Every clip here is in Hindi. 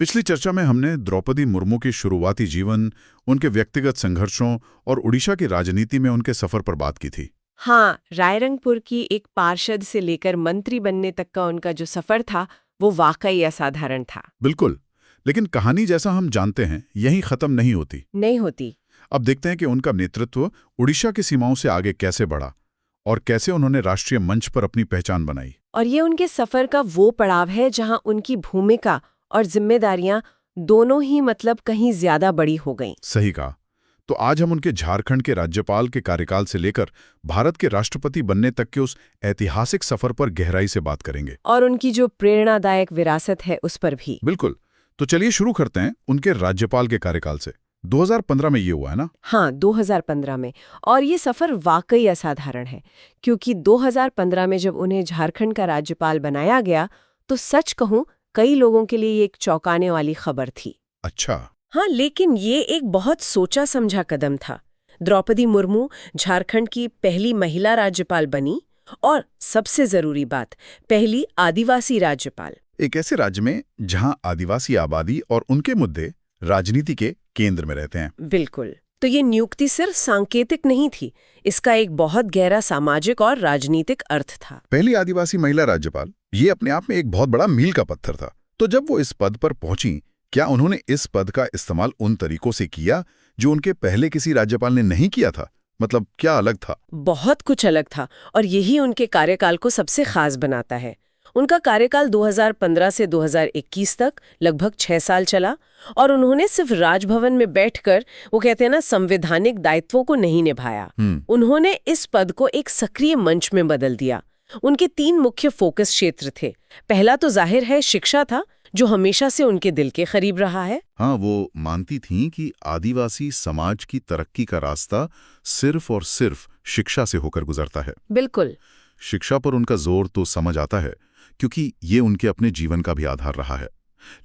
पिछली चर्चा में हमने द्रौपदी मुर्मू के शुरुआती जीवन, उनके व्यक्तिगत संघर्षों और उड़ीसा की राजनीति में उनके सफर पर बात की थी। हाँ, रायरंगपुर की एक पार्षद से लेकर मंत्री बनने तक का उनका जो सफर था वो वाकई असाधारण था। बिल्कुल, लेकिन कहानी जैसा हम जानते हैं यहीं खत्म नहीं होती। अब देखते हैं कि उनका नेतृत्व उड़ीसा की सीमाओं से आगे कैसे बढ़ा और कैसे उन्होंने राष्ट्रीय मंच पर अपनी पहचान बनाई। और ये उनके सफर का वो पड़ाव है जहाँ उनकी भूमिका और जिम्मेदारियां दोनों ही कहीं ज्यादा बड़ी हो गईं। सही कहा। तो आज हम उनके झारखंड के राज्यपाल के कार्यकाल से लेकर भारत के राष्ट्रपति बनने तक के उस ऐतिहासिक सफर पर गहराई से बात करेंगे और उनकी जो प्रेरणादायक विरासत है उस पर भी। बिल्कुल। तो चलिए शुरू करते हैं उनके राज्यपाल के कार्यकाल से। 2015 में ये हुआ है ना? हाँ, 2015 में। और ये सफर वाकई असाधारण है क्योंकि 2015 में जब उन्हें झारखंड का राज्यपाल बनाया गया तो सच कहूं कई लोगों के लिए ये एक चौंकाने वाली खबर थी। अच्छा। हाँ, लेकिन ये एक बहुत सोचा समझा कदम था। द्रौपदी मुर्मू झारखंड की पहली महिला राज्यपाल बनी और सबसे जरूरी बात, पहली आदिवासी राज्यपाल। एक ऐसे राज्य में जहां आदिवासी आबादी और उनके मुद्दे राजनीति के केंद्र में रहते हैं। बिल्कुल। तो ये नियुक्ति सिर्फ सांकेतिक नहीं थी, इसका एक बहुत गहरा सामाजिक और राजनीतिक अर्थ था। पहली आदिवासी महिला राज्यपाल, ये अपने आप में एक बहुत बड़ा मील का पत्थर था। तो जब वो इस पद पर पहुंची, क्या उन्होंने इस पद का इस्तेमाल उन तरीकों से किया जो उनके पहले किसी राज्यपाल ने नहीं किया था? मतलब क्या अलग था? बहुत कुछ अलग था और यही उनके कार्यकाल को सबसे खास बनाता है। उनका कार्यकाल 2015 से 2021 तक लगभग 6 साल चला और उन्होंने सिर्फ राजभवन में बैठकर वो कहते हैं ना संवैधानिक दायित्वों को नहीं निभाया। उन्होंने इस पद को एक सक्रिय मंच में बदल दिया। उनके 3 मुख्य फोकस क्षेत्र थे। पहला तो जाहिर है शिक्षा था, जो हमेशा से उनके दिल के करीब रहा है। हाँ, वो मानती थीं कि आदिवासी समाज की तरक्की का रास्ता सिर्फ और सिर्फ शिक्षा से होकर गुजरता है। बिल्कुल। शिक्षा पर उनका जोर तो समझ आता है क्योंकि ये उनके अपने जीवन का भी आधार रहा है।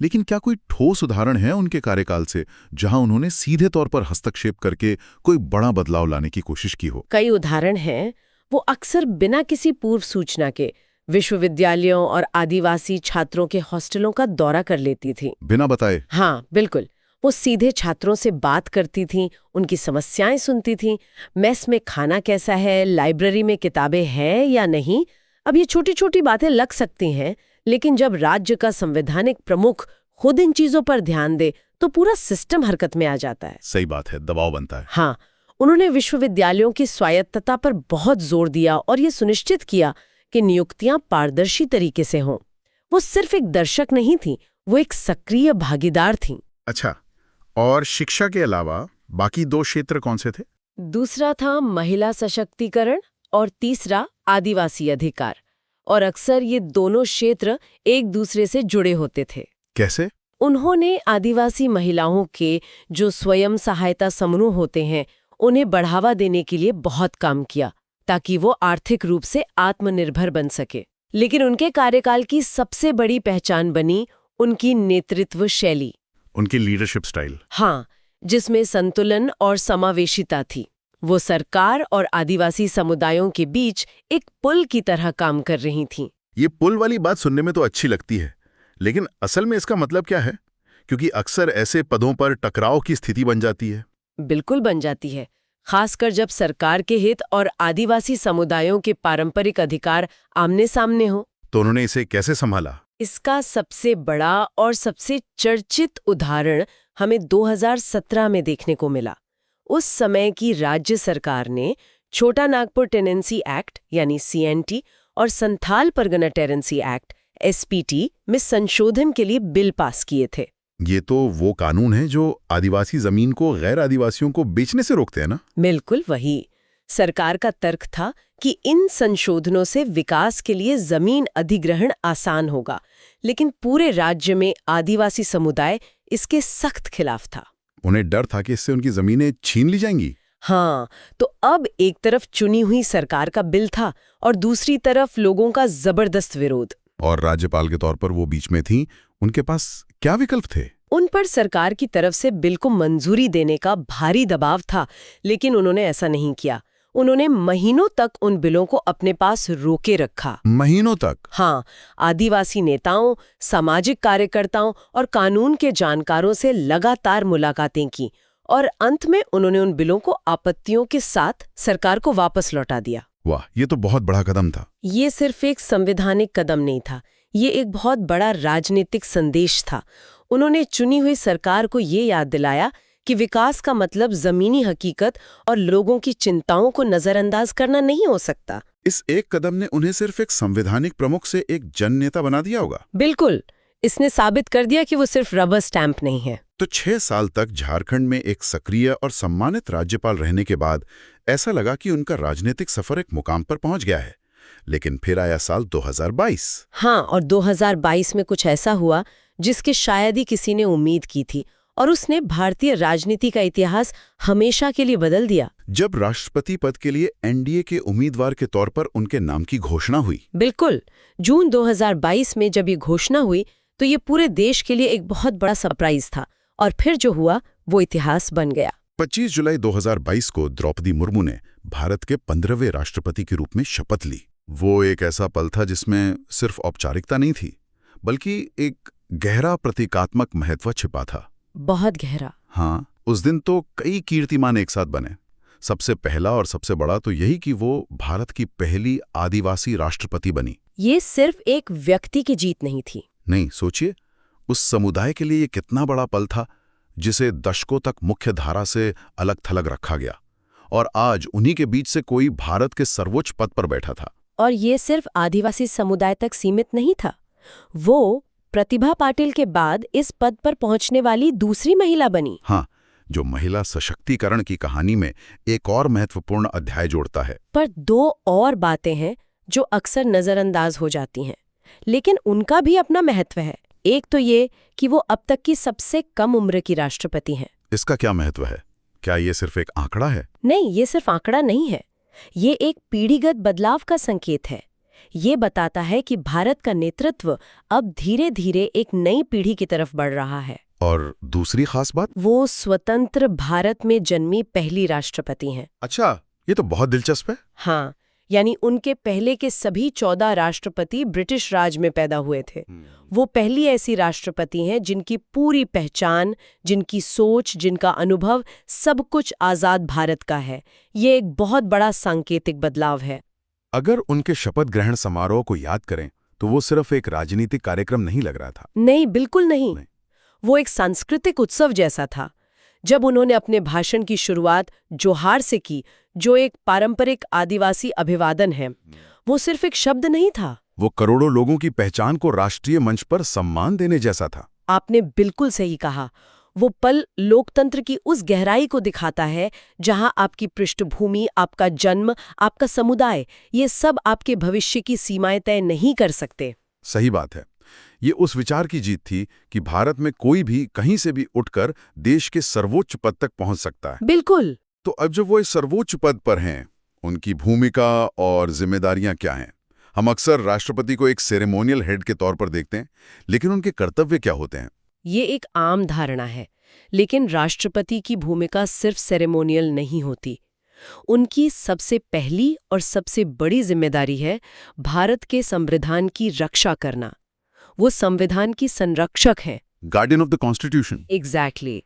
लेकिन क्या कोई ठोस उदाहरण है उनके कार्यकाल से जहां उन्होंने सीधे तौर पर हस्तक्षेप करके कोई बड़ा बदलाव लाने की कोशिश की हो? कई उदाहरण हैं। वो अक्सर बिना किसी पूर्व सूचना के विश्वविद्यालयों और आदिवासी छात्रों के हॉस्टलों का दौरा कर लेती थी, बिना बताए। हाँ बिल्कुल। वो सीधे छात्रों से बात करती थीं, उनकी समस्याएं सुनती थीं, मेस में खाना कैसा है, लाइब्रेरी में किताबें हैं या नहीं। अब ये छोटी छोटी बातें लग सकती हैं, लेकिन जब राज्य का संवैधानिक प्रमुख खुद इन चीजों पर ध्यान दे तो पूरा सिस्टम हरकत में आ जाता है। सही बात है, दबाव बनता है। हाँ, उन्होंने विश्वविद्यालयों की स्वायत्तता पर बहुत जोर दिया और ये सुनिश्चित किया कि नियुक्तियां पारदर्शी तरीके से हों। वो सिर्फ एक दर्शक नहीं थी, वो एक सक्रिय भागीदार थीं। अच्छा, और शिक्षा के अलावा बाकी 2 क्षेत्र कौन से थे? दूसरा था महिला सशक्तिकरण और तीसरा आदिवासी अधिकार। और अक्सर ये दोनों क्षेत्र एक दूसरे से जुड़े होते थे। कैसे? उन्होंने आदिवासी महिलाओं के जो स्वयं सहायता समूह होते हैं उन्हें बढ़ावा देने के लिए बहुत काम किया ताकि वो आर्थिक रूप से आत्मनिर्भर बन सके। लेकिन उनके कार्यकाल की सबसे बड़ी पहचान बनी उनकी नेतृत्व शैली, उनकी लीडरशिप स्टाइल। हाँ, जिसमें संतुलन और समावेशिता थी। वो सरकार और आदिवासी समुदायों के बीच एक पुल की तरह काम कर रही थीं। ये पुल वाली बात सुनने में तो अच्छी लगती है, लेकिन असल में इसका मतलब क्या है? क्योंकि अक्सर ऐसे पदों पर टकराव की स्थिति बन जाती है। बिल्कुल बन जाती है, खासकर जब सरकार के हित और आदिवासी समुदायों के पारंपरिक अधिकार आमने सामने हो। तो उन्होंने इसे कैसे संभाला? इसका सबसे बड़ा और सबसे चर्चित उदाहरण हमें 2017 में देखने को मिला। उस समय की राज्य सरकार ने छोटा नागपुर टेनेंसी एक्ट यानी CNT और Santhal Pargana tenancy act SPT में संशोधन के लिए बिल पास किए थे। ये तो वो कानून है जो आदिवासी जमीन को गैर आदिवासियों को बेचने से रोकते हैं ना? बिल्कुल वही। सरकार का तर्क था कि इन संशोधनों से विकास के लिए जमीन अधिग्रहण आसान होगा, लेकिन पूरे राज्य में आदिवासी समुदाय इसके सख्त खिलाफ था। उन्हें डर था कि इससे उनकी जमीनें छीन ली जाएंगी। हाँ, तो अब एक तरफ चुनी हुई सरकार का बिल था और दूसरी तरफ लोगों का जबरदस्त विरोध। और राज्यपाल के तौर पर वो बीच में थी, उनके पास क्या विकल्प थे? उन पर सरकार की तरफ से बिल को मंजूरी देने का भारी दबाव था, लेकिन उन्होंने ऐसा नहीं किया। उन्होंने महीनों तक उन बिलों को अपने पास रोके रखा। महीनों तक? हाँ, आदिवासी नेताओं, सामाजिक कार्यकर्ताओं और कानून के जानकारों से लगातार मुलाकातें की और अंत में उन्होंने उन बिलों को आपत्तियों के साथ सरकार को वापस लौटा दिया। वाह, ये तो बहुत बड़ा कदम था। ये सिर्फ एक संवैधानिक कदम नहीं था, ये एक बहुत बड़ा राजनीतिक संदेश था। उन्होंने चुनी हुई सरकार को ये याद दिलाया कि विकास का मतलब जमीनी हकीकत और लोगों की चिंताओं को नजरअंदाज करना नहीं हो सकता। इस एक कदम ने उन्हें सिर्फ एक संवैधानिक प्रमुख से एक जननेता बना दिया होगा। बिल्कुल, इसने साबित कर दिया कि वो सिर्फ रबर स्टैंप नहीं है। तो 6 साल तक झारखंड में एक सक्रिय और सम्मानित राज्यपाल रहने के बाद ऐसा लगा कि उनका राजनीतिक सफर एक मुकाम पर पहुंच गया है। लेकिन फिर आया साल 2022। हाँ, और 2022 में कुछ ऐसा हुआ जिसके शायद ही किसी ने उम्मीद की थी, और उसने भारतीय राजनीति का इतिहास हमेशा के लिए बदल दिया। जब राष्ट्रपति पद के लिए एनडीए के उम्मीदवार के तौर पर उनके नाम की घोषणा हुई। बिल्कुल, जून 2022 में जब ये घोषणा हुई तो ये पूरे देश के लिए एक बहुत बड़ा सरप्राइज था, और फिर जो हुआ वो इतिहास बन गया। 25 जुलाई 2022 को द्रौपदी मुर्मू ने भारत के 15वें राष्ट्रपति के रूप में शपथ ली। वो एक ऐसा पल था जिसमें सिर्फ औपचारिकता नहीं थी, बल्कि एक गहरा प्रतीकात्मक महत्व छिपा था। बहुत गहरा। हाँ, उस दिन तो कई कीर्तिमान एक साथ बने। सबसे पहला और सबसे बड़ा तो यही कि वो भारत की पहली आदिवासी राष्ट्रपति बनी। ये सिर्फ एक व्यक्ति की जीत नहीं थी। नहीं, सोचिए, उस समुदाय के लिए ये कितना बड़ा पल था जिसे दशकों तक मुख्य धारा से अलग थलग रखा गया, और आज उन्हीं के बीच से कोई भारत के सर्वोच्च पद पर बैठा था। और ये सिर्फ आदिवासी समुदाय तक सीमित नहीं था, वो प्रतिभा पाटिल के बाद इस पद पर पहुंचने वाली दूसरी महिला बनी। हाँ, जो महिला सशक्तिकरण की कहानी में एक और महत्वपूर्ण अध्याय जोड़ता है। पर दो और बातें हैं जो अक्सर नजरअंदाज हो जाती हैं, लेकिन उनका भी अपना महत्व है। एक तो ये कि वो अब तक की सबसे कम उम्र की राष्ट्रपति हैं। इसका क्या महत्व है? क्या ये सिर्फ एक आंकड़ा है? नहीं, ये सिर्फ आंकड़ा नहीं है, ये एक पीढ़ीगत बदलाव का संकेत है। ये बताता है कि भारत का नेतृत्व अब धीरे धीरे एक नई पीढ़ी की तरफ बढ़ रहा है। और दूसरी खास बात, वो स्वतंत्र भारत में जन्मी पहली राष्ट्रपति हैं। अच्छा, ये तो बहुत दिलचस्प है। हाँ, यानी उनके पहले के सभी 14 राष्ट्रपति ब्रिटिश राज में पैदा हुए थे। वो पहली ऐसी राष्ट्रपति हैं जिनकी पूरी पहचान, जिनकी सोच, जिनका अनुभव सब कुछ आजाद भारत का है। ये एक बहुत बड़ा सांकेतिक बदलाव है। अगर उनके शपथ ग्रहण समारोह को याद करें तो वो सिर्फ एक राजनीतिक कार्यक्रम नहीं लग रहा था। नहीं, बिल्कुल नहीं। वो एक सांस्कृतिक उत्सव जैसा था। जब उन्होंने अपने भाषण की शुरुआत जोहार से की, जो एक पारंपरिक आदिवासी अभिवादन है, वो सिर्फ एक शब्द नहीं था, वो करोड़ों लोगों की पहचान को राष्ट्रीय मंच पर सम्मान देने जैसा था। आपने बिल्कुल सही कहा। वो पल लोकतंत्र की उस गहराई को दिखाता है जहां आपकी पृष्ठभूमि, आपका जन्म, आपका समुदाय, ये सब आपके भविष्य की सीमाएं तय नहीं कर सकते। सही बात है। ये उस विचार की जीत थी कि भारत में कोई भी कहीं से भी उठकर देश के सर्वोच्च पद तक पहुंच सकता है। बिल्कुल। तो अब जब वो इस सर्वोच्च पद पर हैं, उनकी भूमिका और जिम्मेदारियां क्या हैं? हम अक्सर राष्ट्रपति को एक सेरेमोनियल हेड के तौर पर देखते हैं, लेकिन उनके कर्तव्य क्या होते हैं? ये एक आम धारणा है, लेकिन राष्ट्रपति की भूमिका सिर्फ सेरेमोनियल नहीं होती। उनकी सबसे पहली और सबसे बड़ी जिम्मेदारी है भारत के संविधान की रक्षा करना। वो संविधान की संरक्षक हैं, guardian of the constitution. Exactly.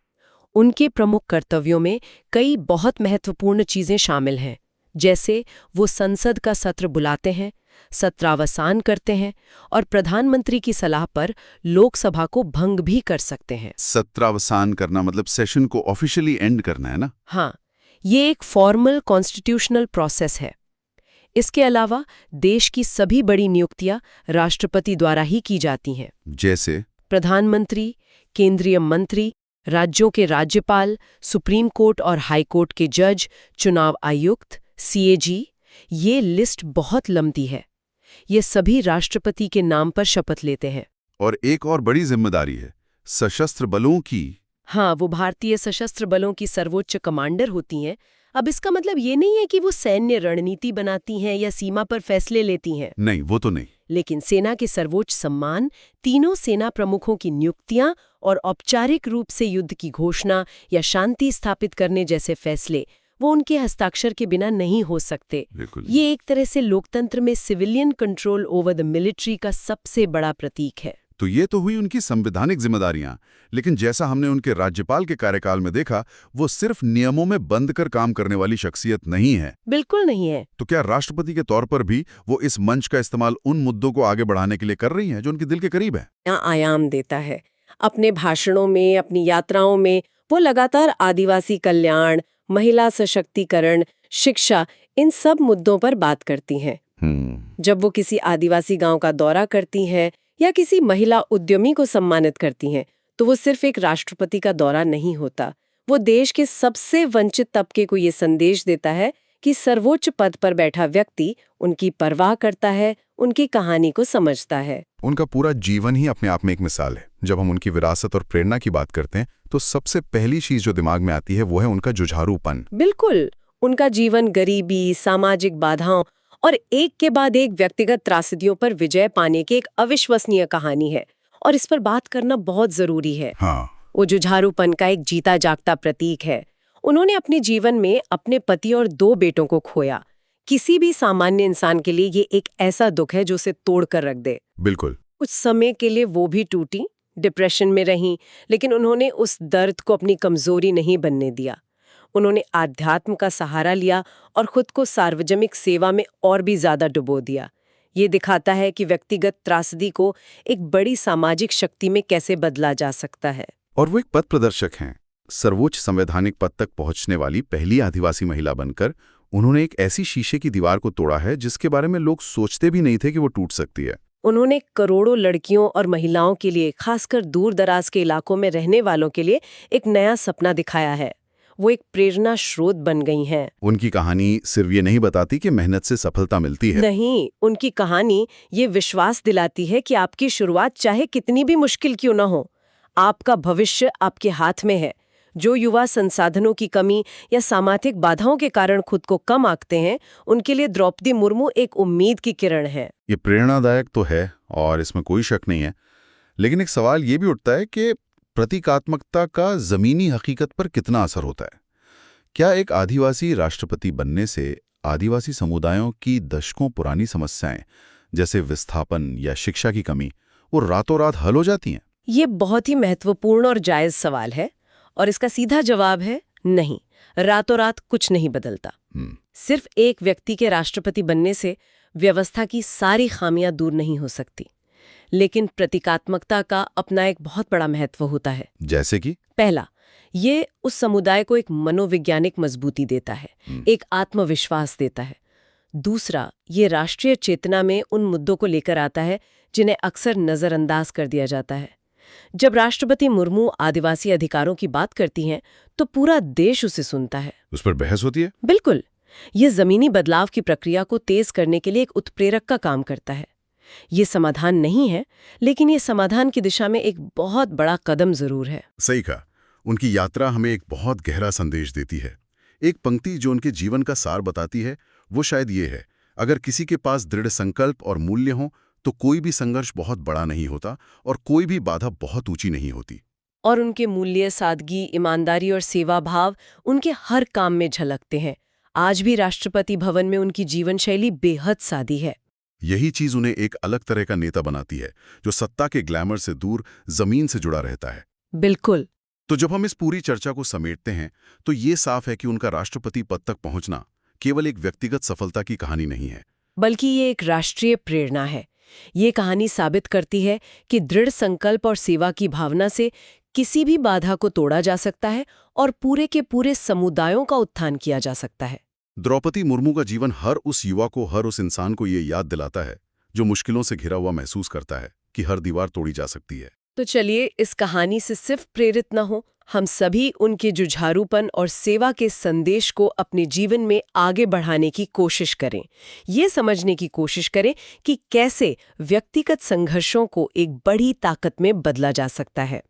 उनके प्रमुख कर्तव्यों में कई बहुत महत्वपूर्ण चीजें शामिल हैं, जैसे वो संसद का सत्र बुलाते हैं, सत्रावसान करते हैं और प्रधानमंत्री की सलाह पर लोकसभा को भंग भी कर सकते हैं। सत्रावसान करना मतलब सेशन को ऑफिशियली एंड करना है ना? हाँ, ये एक फॉर्मल कॉन्स्टिट्यूशनल प्रोसेस है। इसके अलावा देश की सभी बड़ी नियुक्तियां राष्ट्रपति द्वारा ही की जाती हैं, जैसे प्रधानमंत्री, केंद्रीय मंत्री, राज्यों के राज्यपाल, सुप्रीम कोर्ट और हाई कोर्ट के जज, चुनाव आयुक्त, सीएजी। ये लिस्ट बहुत लंबी है। ये सभी राष्ट्रपति के नाम पर शपथ लेते हैं। और एक और बड़ी जिम्मेदारी है सशस्त्र बलों की। हाँ, वो भारतीय सशस्त्र बलों की सर्वोच्च कमांडर होती हैं। अब इसका मतलब ये नहीं है कि वो सैन्य रणनीति बनाती हैं या सीमा पर फैसले लेती हैं। नहीं, वो तो नहीं। लेकिन सेना के सर्वोच्च सम्मान, तीनों सेना प्रमुखों की नियुक्तियां और औपचारिक रूप से युद्ध की घोषणा या शांति स्थापित करने जैसे फैसले, वो उनके हस्ताक्षर के बिना नहीं हो सकते। ये एक तरह से लोकतंत्र में civilian control over the military का सबसे बड़ा प्रतीक है। तो ये तो हुई उनकी संवैधानिक जिम्मेदारियां, लेकिन जैसा हमने उनके राज्यपाल के कार्यकाल में देखा, वो सिर्फ नियमों में बंद कर काम करने वाली शख्सियत नहीं है। बिल्कुल नहीं है। तो क्या राष्ट्रपति के तौर पर भी वो इस मंच का इस्तेमाल उन मुद्दों को आगे बढ़ाने के लिए कर रही हैं जो उनके दिल के करीब है? यहाँ आयाम देता है। अपने भाषणों में, अपनी यात्राओं में वो लगातार आदिवासी कल्याण, महिला सशक्तिकरण, शिक्षा, इन सब मुद्दों पर बात करती हैं। जब वो किसी आदिवासी गांव का दौरा करती हैं या किसी महिला उद्यमी को सम्मानित करती हैं, तो वो सिर्फ एक राष्ट्रपति का दौरा नहीं होता। वो देश के सबसे वंचित तबके को ये संदेश देता है कि सर्वोच्च पद पर बैठा व्यक्ति उनकी परवाह करता है, उनकी कहानी को समझता है। उनका पूरा जीवन ही अपने आप में एक मिसाल है। जब हम उनकी विरासत और प्रेरणा की बात करते हैं, तो सबसे पहली चीज जो दिमाग में आती है वो है उनका जुझारूपन। बिल्कुल, उनका जीवन गरीबी, सामाजिक बाधाओं और एक के बाद एक व्यक्तिगत त्रासदियों पर विजय पाने की एक अविश्वसनीय कहानी है, और इस पर बात करना बहुत जरूरी है। हाँ। वो जुझारूपन का एक जीता जागता प्रतीक है। उन्होंने अपने जीवन में अपने पति और 2 बेटों को खोया। किसी भी सामान्य इंसान के लिए ये एक ऐसा दुख है जो उसे तोड़ कर रख दे। बिल्कुल। कुछ समय के लिए वो भी टूटी, डिप्रेशन में रहीं, लेकिन उन्होंने उस दर्द को अपनी कमजोरी नहीं बनने दिया। उन्होंने आध्यात्म का सहारा लिया और खुद को सार्वजनिक सेवा में और भी ज्यादा डुबो दिया। ये दिखाता है कि व्यक्तिगत त्रासदी को एक बड़ी सामाजिक शक्ति में कैसे बदला जा सकता है। और वो एक पथ प्रदर्शक हैं। सर्वोच्च संवैधानिक पद तक पहुंचने वाली पहली आदिवासी महिला बनकर उन्होंने एक ऐसी शीशे की दीवार को तोड़ा है जिसके बारे में लोग सोचते भी नहीं थे कि वो टूट सकती है। उन्होंने करोड़ों लड़कियों और महिलाओं के लिए, खासकर दूर दराज के इलाकों में रहने वालों के लिए, एक नया सपना दिखाया है। वो एक प्रेरणा स्रोत बन गई हैं। उनकी कहानी सिर्फ ये नहीं बताती कि मेहनत से सफलता मिलती है। नहीं, उनकी कहानी ये विश्वास दिलाती है कि आपकी शुरुआत चाहे कितनी भी मुश्किल क्यों न हो, आपका भविष्य आपके हाथ में है। जो युवा संसाधनों की कमी या सामाजिक बाधाओं के कारण खुद को कम आंकते हैं, उनके लिए द्रौपदी मुर्मू एक उम्मीद की किरण है। ये प्रेरणादायक तो है और इसमें कोई शक नहीं है, लेकिन एक सवाल ये भी उठता है कि प्रतीकात्मकता का जमीनी हकीकत पर कितना असर होता है। क्या एक आदिवासी राष्ट्रपति बनने से आदिवासी समुदायों की दशकों पुरानी समस्याएं जैसे विस्थापन या शिक्षा की कमी वो रातों रात हल हो जाती हैं? ये बहुत ही महत्वपूर्ण और जायज सवाल है, और इसका सीधा जवाब है नहीं, रातों रात कुछ नहीं बदलता। सिर्फ एक व्यक्ति के राष्ट्रपति बनने से व्यवस्था की सारी खामियां दूर नहीं हो सकती, लेकिन प्रतीकात्मकता का अपना एक बहुत बड़ा महत्व होता है। जैसे कि पहला, ये उस समुदाय को एक मनोवैज्ञानिक मजबूती देता है, एक आत्मविश्वास देता है। दूसरा, ये राष्ट्रीय चेतना में उन मुद्दों को लेकर आता है जिन्हें अक्सर नजरअंदाज कर दिया जाता है। जब राष्ट्रपति मुर्मू आदिवासी अधिकारों की बात करती हैं, तो पूरा देश उसे सुनता है। उस पर बहस होती है? बिल्कुल। ये जमीनी बदलाव की प्रक्रिया को तेज करने के लिए एक उत्प्रेरक का काम करता है। ये समाधान नहीं है, लेकिन ये समाधान की दिशा में एक बहुत बड़ा कदम जरूर है। सही कहा। उनकी यात्रा हमें एक बहुत गहरा संदेश देती है। एक पंक्ति जो उनके जीवन का सार बताती है वो शायद ये है, अगर किसी के पास दृढ़ संकल्प और मूल्य हो तो कोई भी संघर्ष बहुत बड़ा नहीं होता और कोई भी बाधा बहुत ऊंची नहीं होती। और उनके मूल्य, सादगी, ईमानदारी और सेवा भाव उनके हर काम में झलकते हैं। आज भी राष्ट्रपति भवन में उनकी जीवन शैली बेहद सादी है। यही चीज उन्हें एक अलग तरह का नेता बनाती है, जो सत्ता के ग्लैमर से दूर जमीन से जुड़ा रहता है। बिल्कुल। तो जब हम इस पूरी चर्चा को समेटते हैं तो ये साफ है कि उनका राष्ट्रपति पद तक पहुंचना केवल एक व्यक्तिगत सफलता की कहानी नहीं है, बल्कि ये एक राष्ट्रीय प्रेरणा है। ये कहानी साबित करती है कि दृढ़ संकल्प और सेवा की भावना से किसी भी बाधा को तोड़ा जा सकता है और पूरे के पूरे समुदायों का उत्थान किया जा सकता है। द्रौपदी मुर्मू का जीवन हर उस युवा को, हर उस इंसान को ये याद दिलाता है जो मुश्किलों से घिरा हुआ महसूस करता है कि हर दीवार तोड़ी जा सकती है। तो चलिए इस कहानी से सिर्फ प्रेरित न हो, हम सभी उनके जुझारूपन और सेवा के संदेश को अपने जीवन में आगे बढ़ाने की कोशिश करें। ये समझने की कोशिश करें कि कैसे व्यक्तिगत संघर्षों को एक बड़ी ताकत में बदला जा सकता है।